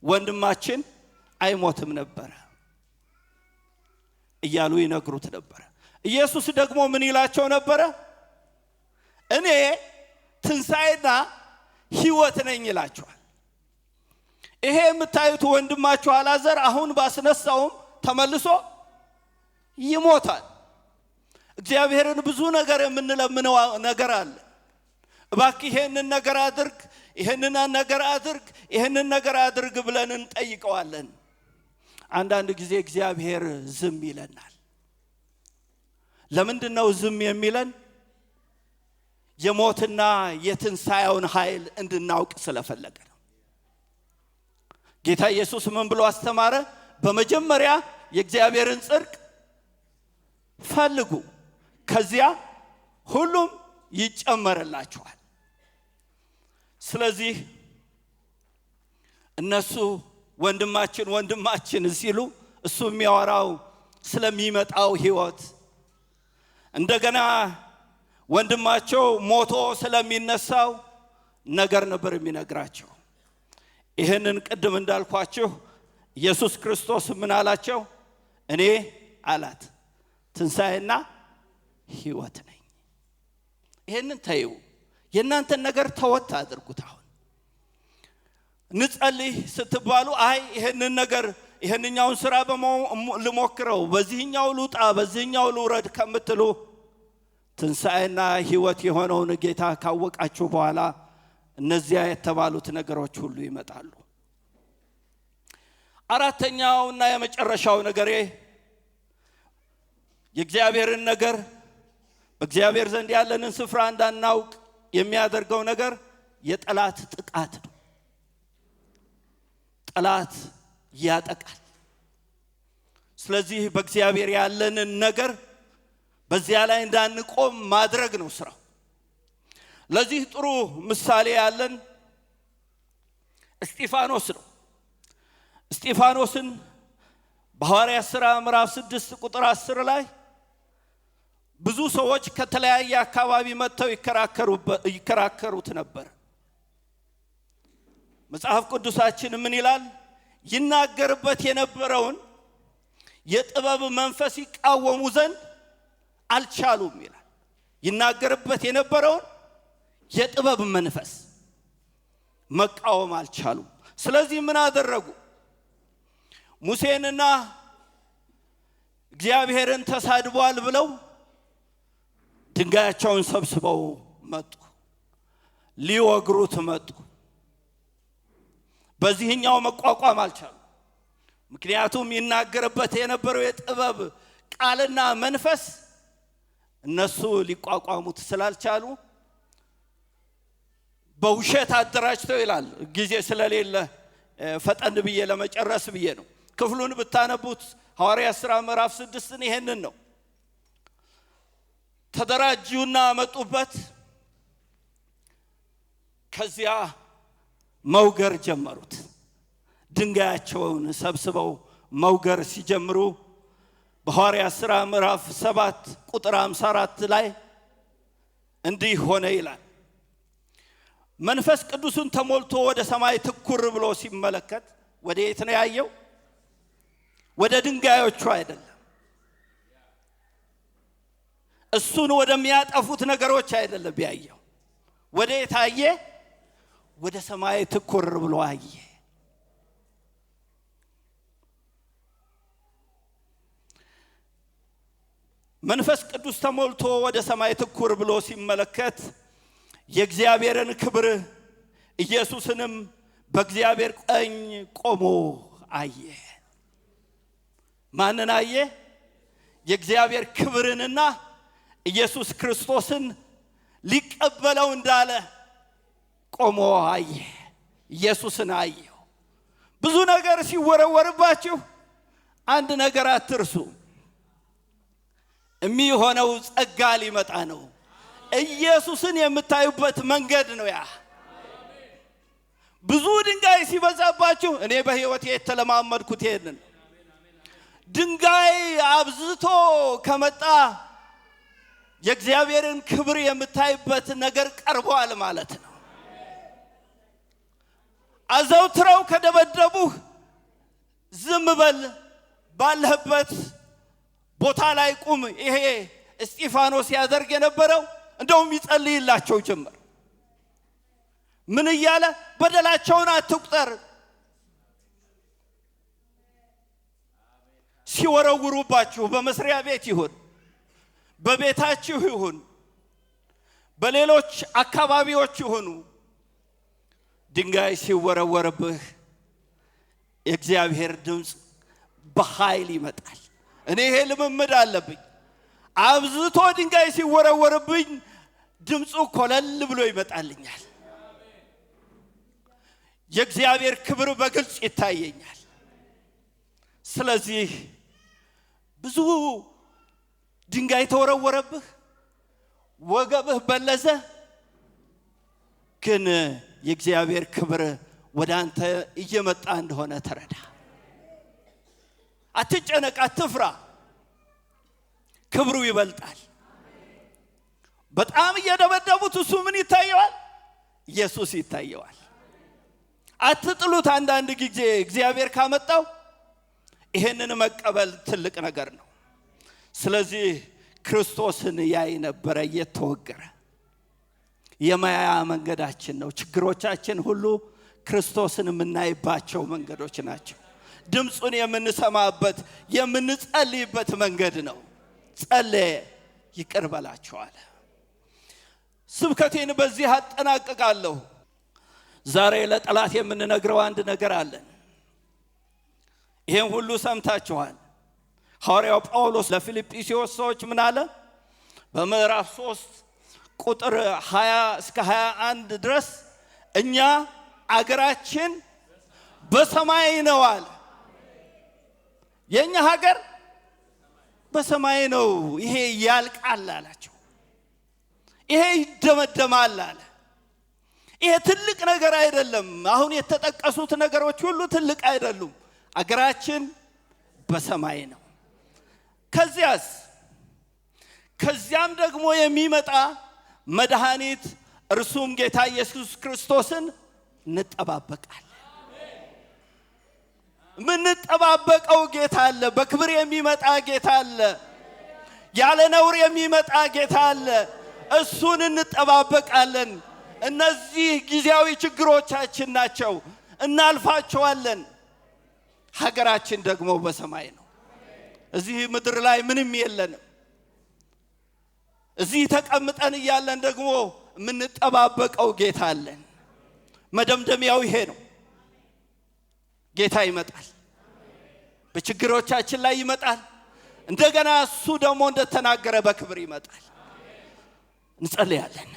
ወንድማችን አይሞትም ነበር እያሉ ይነግሩት ነበር። ኢየሱስ ደግሞ ምን ይላቸው ነበር? እኔ ትንሣኤና ሕይወት ነኝ ይላቸዋል። ይሄ የምታዩት ወንድማችሁ አልዓዛር አሁን ባስነሳውም ተመልሶ ይሞታል። እግዚአብሔርን ብዙ ነገር የምንለምነው ነገር አለ። እባክህ ይሄንን ነገር አድርግ፣ ይሄንን ነገር አድርግ፣ ይሄንን ነገር አድርግ ብለን እንጠይቀዋለን። አንዳንድ ጊዜ እግዚአብሔር ዝም ይለናል። ለምንድነው ዝም የሚለን? የሞትና የትንሣኤውን ኃይል እንድናውቅ ስለፈለገ ነው። ጌታ ኢየሱስ ምን ብሎ አስተማረ? በመጀመሪያ የእግዚአብሔርን ጽድቅ ፈልጉ፣ ከዚያ ሁሉም ይጨመርላችኋል። ስለዚህ እነሱ ወንድማችን ሲሉ እሱ የሚያወራው ስለሚመጣው ሕይወት እንደገና ወንድማቸው ሞቶ ስለሚነሳው ነገር ነበር የሚነግራቸው። ይሄንን ቅድም እንዳልኳችሁ ኢየሱስ ክርስቶስ ምን አላቸው? እኔ አላት ትንሣኤና ሕይወት ነኝ። ይሄንን ተይው፣ የእናንተን ነገር ተወት አድርጉት። አሁን ንጸልይ ስትባሉ አይ ይሄንን ነገር ይሄንኛውን ስራ ልሞክረው፣ በዚህኛው ልውጣ፣ በዚህኛው ልውረድ ከምትሉ ትንሣኤና ሕይወት የሆነውን ጌታ ካወቃችሁ በኋላ እነዚያ የተባሉት ነገሮች ሁሉ ይመጣሉ። አራተኛውና የመጨረሻው ነገሬ የእግዚአብሔርን ነገር በእግዚአብሔር ዘንድ ያለንን ስፍራ እንዳናውቅ የሚያደርገው ነገር የጠላት ጥቃት ነው። ጠላት ያጠቃል። ስለዚህ በእግዚአብሔር ያለንን ነገር በዚያ ላይ እንዳንቆም ማድረግ ነው ስራው። ለዚህ ጥሩ ምሳሌ ያለን እስጢፋኖስ ነው። እስጢፋኖስን በሐዋርያት ሥራ ምዕራፍ 6 ቁጥር 10 ላይ ብዙ ሰዎች ከተለያየ አካባቢ መጥተው ይከራከሩት ነበር። መጽሐፍ ቅዱሳችን ምን ይላል? ይናገርበት የነበረውን የጥበብ መንፈስ ይቃወሙ ዘንድ አልቻሉም ይላል። ይናገርበት የነበረውን የጥበብ መንፈስ መቃወም አልቻሉም። ስለዚህ ምን አደረጉ? ሙሴንና እግዚአብሔርን ተሳድቧል ብለው ድንጋያቸውን ሰብስበው መጡ፣ ሊወግሩት መጡ። በዚህኛው መቋቋም አልቻሉም። ምክንያቱም ይናገርበት የነበረው የጥበብ ቃልና መንፈስ እነሱ ሊቋቋሙት ስላልቻሉ በውሸት አደራጅተው ይላል። ጊዜ ስለሌለ ፈጠን ብዬ ለመጨረስ ብዬ ነው። ክፍሉን ብታነቡት ሐዋርያት ሥራ ምዕራፍ 6 ይሄንን ነው። ተደራጁና መጡበት። ከዚያ መውገር ጀመሩት። ድንጋያቸውን ሰብስበው መውገር ሲጀምሩ በሐዋርያት ሥራ ምዕራፍ 7 ቁጥር 54 ላይ እንዲህ ሆነ ይላል። መንፈስ ቅዱስን ተሞልቶ ወደ ሰማይ ትኩር ብሎ ሲመለከት ወደ የት ነው ያየው? ወደ ድንጋዮቹ አይደለም። እሱን ወደሚያጠፉት ነገሮች አይደለም ያየው። ወደ የት አየ? ወደ ሰማይ ትኩር ብሎ አየ። መንፈስ ቅዱስ ተሞልቶ ወደ ሰማይ ትኩር ብሎ ሲመለከት የእግዚአብሔርን ክብር ኢየሱስንም በእግዚአብሔር ቀኝ ቆሞ አየ። ማንን አየ? የእግዚአብሔር ክብርንና ኢየሱስ ክርስቶስን ሊቀበለው እንዳለ ቆሞ አየ። ኢየሱስን አየው። ብዙ ነገር ሲወረወርባችሁ አንድ ነገር አትርሱ። የሚሆነው ጸጋ ሊመጣ ነው። ኢየሱስን የምታዩበት መንገድ ነው ያ። ብዙ ድንጋይ ሲበዛባችሁ፣ እኔ በሕይወቴ የተለማመድኩት ይሄንን ድንጋይ አብዝቶ ከመጣ የእግዚአብሔርን ክብር የምታይበት ነገር ቀርቧል ማለት ነው። አዘውትረው ከደበደቡህ ዝም በል፣ ባለህበት ቦታ ላይ ቁም። ይሄ እስጢፋኖስ ያደርግ የነበረው እንደውም ይጸልይላቸው ጀመር። ምን እያለ? በደላቸውን አትቁጠር። ሲወረውሩባችሁ በመስሪያ ቤት ይሁን፣ በቤታችሁ ይሁን፣ በሌሎች አካባቢዎች ይሁኑ፣ ድንጋይ ሲወረወርብህ የእግዚአብሔር ድምፅ በኃይል ይመጣል። እኔ ይሄ ልምምድ አለብኝ። አብዝቶ ድንጋይ ሲወረወርብኝ ድምፁ ኮለል ብሎ ይመጣልኛል። የእግዚአብሔር ክብር በግልጽ ይታየኛል። ስለዚህ ብዙ ድንጋይ ተወረወረብህ፣ ወገብህ በለዘ፣ ግን የእግዚአብሔር ክብር ወደ አንተ እየመጣ እንደሆነ ተረዳ። አትጨነቅ፣ አትፍራ። ክብሩ ይበልጣል። በጣም እየደበደቡት እሱ ምን ይታየዋል? ኢየሱስ ይታየዋል። አትጥሉት። አንዳንድ ጊዜ እግዚአብሔር ካመጣው ይሄንን መቀበል ትልቅ ነገር ነው። ስለዚህ ክርስቶስን ያይ ነበረ እየተወገረ። የማያ መንገዳችን ነው። ችግሮቻችን ሁሉ ክርስቶስን የምናይባቸው መንገዶች ናቸው። ድምጹን የምንሰማበት የምንጸልይበት መንገድ ነው። ጸለየ ይቅር በላቸው አለ። ስብከቴን በዚህ አጠናቅቃለሁ። ዛሬ ለጠላት የምንነግረው አንድ ነገር አለን። ይሄን ሁሉ ሰምታችኋል። ሐዋርያው ጳውሎስ ለፊልጵስዩስ ሰዎች ምን አለ? በምዕራፍ 3 ቁጥር 20 እስከ 21 ድረስ እኛ አገራችን በሰማይ ነው አለ። የኛ ሀገር በሰማይ ነው። ይሄ ያልቃል አላቸው። ይሄ ይደመደማል አለ። ይሄ ትልቅ ነገር አይደለም። አሁን የተጠቀሱት ነገሮች ሁሉ ትልቅ አይደሉም። አገራችን በሰማይ ነው። ከዚያም ደግሞ የሚመጣ መድኃኒት እርሱም ጌታ ኢየሱስ ክርስቶስን እንጠባበቃለን። ምንጠባበቀው ጌታ አለ። በክብር የሚመጣ ጌታ አለ። ያለ ነውር የሚመጣ ጌታ አለ። እሱን እንጠባበቃለን። እነዚህ ጊዜያዊ ችግሮቻችን ናቸው፣ እናልፋቸዋለን። ሀገራችን ደግሞ በሰማይ ነው። እዚህ ምድር ላይ ምንም የለንም። እዚህ ተቀምጠን እያለን ደግሞ የምንጠባበቀው ጌታ አለን። መደምደሚያው ይሄ ነው። ጌታ ይመጣል፣ በችግሮቻችን ላይ ይመጣል። እንደገና እሱ ደግሞ እንደተናገረ በክብር ይመጣል። እንጸልያለን።